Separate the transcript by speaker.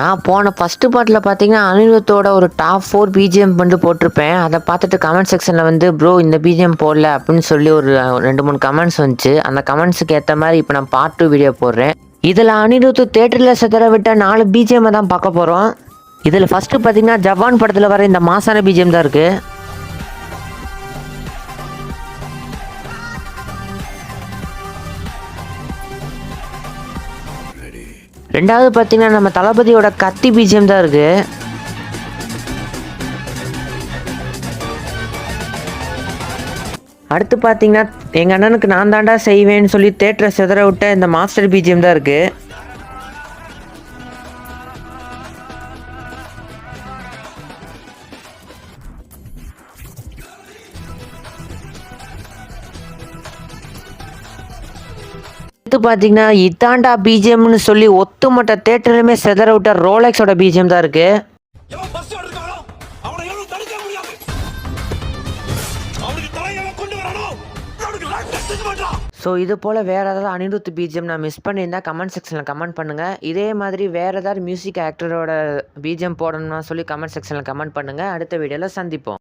Speaker 1: நான் போன ஃபஸ்ட்டு பார்ட்டில் பார்த்தீங்கன்னா, அனிருத்தோட ஒரு டாப் 4 பிஜிஎம் வந்து போட்டிருப்பேன். அத பார்த்துட்டு கமெண்ட் செக்ஷன்ல வந்து, "ப்ரோ இந்த பிஜிஎம் போடல" அப்படின்னு சொல்லி ஒரு 2, 3 கமெண்ட்ஸ் வந்துச்சு. அந்த கமெண்ட்ஸுக்கு ஏத்த மாரி இப்ப நான் பார்ட் 2 வீடியோ போடுறேன். இதுல அனிருத் தியேட்டர்ல சிதற விட்ட 4 பிஜிஎம்ம தான் பார்க்க போறோம். இதுல ஃபர்ஸ்ட்டு பார்த்தீங்கன்னா, ஜவான் படத்துல வர இந்த மாஸான பிஜிஎம் தான் இருக்கு. ரெண்டாவது பார்த்தீங்கன்னா, நம்ம தளபதியோட கத்தி பிஜிஎம் தான் இருக்கு. அடுத்து பார்த்தீங்கன்னா, எங்க அண்ணனுக்கு நான் தான்டா செய்வேன்னு சொல்லி தியேட்டரை சிதற விட்ட இந்த மாஸ்டர் பிஜிஎம் தான் இருக்கு. அடுத்து பார்த்தீங்கன்னா, இதாண்டா பிஜிஎம்னு சொல்லி ஒட்டுமொத்த தியேட்டருமே சிதற விட்ட ரோலெக்ஸோட பிஜிஎம் தான் இருக்கு. ஸோ இது போல் வேறு ஏதாவது அனிருத் பிஜிஎம் நான் மிஸ் பண்ணியிருந்தா கமெண்ட் செக்ஷனில் கமெண்ட் பண்ணுங்கள். இதே மாதிரி வேறு ஏதாவது மியூசிக் ஆக்டரோட பிஜிஎம் போடணும்னா சொல்லி கமெண்ட் செக்ஷனில் கமெண்ட் பண்ணுங்கள். அடுத்த வீடியோவில் சந்திப்போம்.